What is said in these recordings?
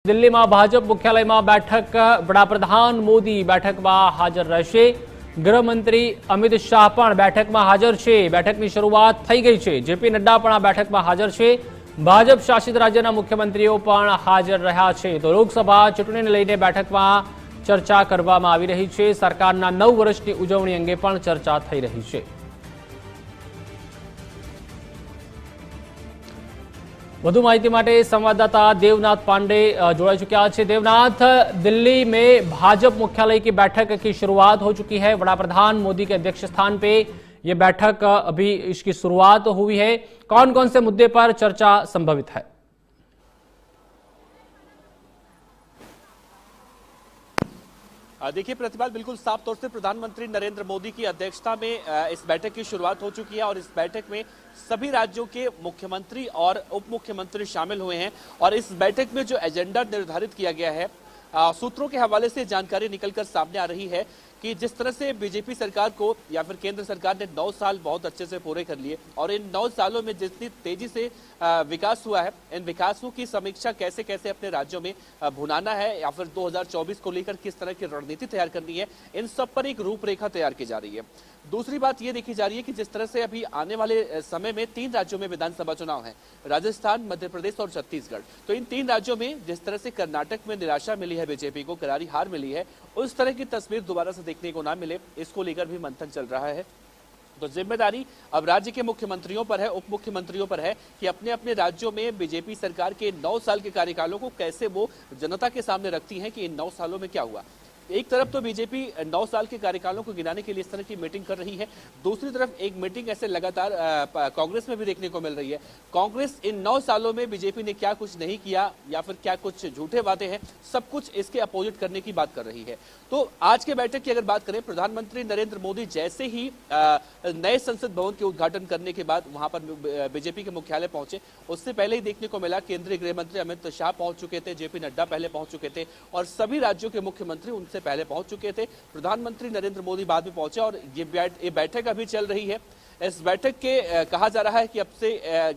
દિલ્હીમાં ભાજપ મુખ્યાલયમાં બેઠક વડાપ્રધાન મોદી બેઠકમાં હાજર રહેશે। ગૃહમંત્રી અમિત શાહ પણ બેઠકમાં હાજર છે। બેઠકની શરૂઆત થઈ ગઈ છે। જેપી નડ્ડા પણ આ બેઠકમાં હાજર છે। ભાજપ શાસિત રાજ્યના મુખ્યમંત્રીઓ પણ હાજર રહ્યા છે। તો લોકસભા ચૂંટણીને લઈને બેઠકમાં ચર્ચા કરવામાં આવી રહી છે। સરકારના 9 વર્ષની ઉજવણી અંગે પણ ચર્ચા થઈ રહી છે। વધુ माहिती માટે संवाददाता देवनाथ पांडे जोड़ा चुका है। देवनाथ, दिल्ली में भाजपा मुख्यालय की बैठक की शुरुआत हो चुकी है। वडाप्रधान मोदी के अध्यक्ष स्थान पे ये बैठक अभी इसकी शुरुआत हुई है। कौन कौन से मुद्दे पर चर्चा संभवित है? देखिए प्रतिपाल, बिल्कुल साफ तौर से प्रधानमंत्री नरेंद्र मोदी की अध्यक्षता में इस बैठक की शुरुआत हो चुकी है और इस बैठक में सभी राज्यों के मुख्यमंत्री और उप मुख्यमंत्री शामिल हुए हैं। और इस बैठक में जो एजेंडा निर्धारित किया गया है, सूत्रों के हवाले से जानकारी निकलकर सामने आ रही है कि जिस तरह से बीजेपी सरकार को या फिर केंद्र सरकार ने 9 साल बहुत अच्छे से पूरे कर लिए और इन 9 सालों में जितनी तेजी से विकास हुआ है, इन विकासों की समीक्षा कैसे कैसे अपने राज्यों में भुनाना है या फिर 2024 को लेकर किस तरह की रणनीति तैयार करनी है, इन सब पर एक रूपरेखा तैयार की जा रही है। दूसरी बात ये देखी जा रही है कि जिस तरह से अभी आने वाले समय में 3 राज्यों में विधानसभा चुनाव है, राजस्थान, मध्य प्रदेश और छत्तीसगढ़। तो इन 3 राज्यों में जिस तरह से कर्नाटक में निराशा मिली है, बीजेपी को करारी हार मिली है, उस तरह की तस्वीर दोबारा से देखने को ना मिले, इसको लेकर भी मंथन चल रहा है। तो जिम्मेदारी अब राज्य के मुख्यमंत्रियों पर है, उप मुख्यमंत्रियों पर है कि अपने अपने राज्यों में बीजेपी सरकार के 9 साल के कार्यकालों को कैसे वो जनता के सामने रखती है कि इन 9 सालों में क्या हुआ। एक तरफ तो बीजेपी 9 साल के कार्यकालों को गिनाने के लिए इस तरह की मीटिंग कर रही है, दूसरी तरफ एक मीटिंग ऐसे लगातार कांग्रेस में भी देखने को मिल रही है। कांग्रेस इन 9 सालों में बीजेपी ने क्या कुछ नहीं किया या फिर क्या कुछ झूठे वादे हैं, सब कुछ इसके अपोजिट करने की बात कर रही है। तो आज के बैठक की अगर बात करें, प्रधानमंत्री नरेंद्र मोदी जैसे ही नए संसद भवन के उद्घाटन करने के बाद वहां पर बीजेपी के मुख्यालय पहुंचे, उससे पहले ही देखने को मिला केंद्रीय गृह मंत्री अमित शाह पहुंच चुके थे, जेपी नड्डा पहले पहुंच चुके थे और सभी राज्यों के मुख्यमंत्री उनसे पहले पहुंच चुके थे। प्रधानमंत्री नरेंद्र मोदी बाद में पहुंचे और ये बैठक अभी चल रही है। इस बैठक के कहा जा रहा है कि अब से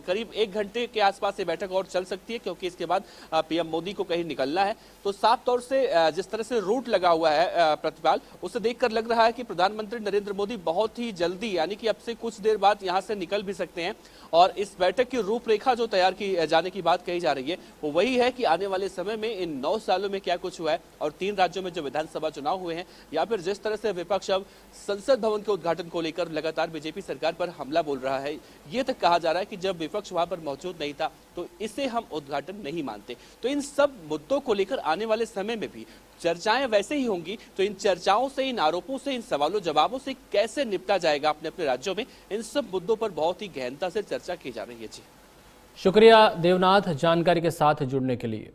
करीब 1 घंटे के आसपास ये बैठक और चल सकती है, क्योंकि इसके बाद पीएम मोदी को कहीं निकलना है। तो साफ तौर से जिस तरह से रूट लगा हुआ है प्रतिपाल, उसे देखकर लग रहा है कि प्रधानमंत्री नरेंद्र मोदी बहुत ही जल्दी, यानी कि अब से कुछ देर बाद यहां से निकल भी सकते हैं। और इस बैठक की रूपरेखा जो तैयार की जाने की बात कही जा रही है, वो वही है कि आने वाले समय में इन 9 सालों में क्या कुछ हुआ है और 3 राज्यों में जो विधानसभा चुनाव हुए हैं, या फिर जिस तरह से विपक्ष अब संसद भवन के उद्घाटन को लेकर लगातार बीजेपी सरकार पर हमला बोल रहा है। ये तक कहा जा रहा है कि जब विपक्ष वहां पर मौजूद नहीं था तो इसे हम उद्घाटन नहीं मानते। तो इन सब मुद्दों को लेकर आने वाले समय में भी चर्चाएं वैसे ही होंगी। तो इन चर्चाओं से, इन आरोपों से, इन सवालों जवाबों से कैसे निपटा जाएगा अपने अपने राज्यों में, इन सब मुद्दों पर बहुत ही गहनता से चर्चा की जा रही है। जी शुक्रिया देवनाथ, जानकारी के साथ जुड़ने के लिए।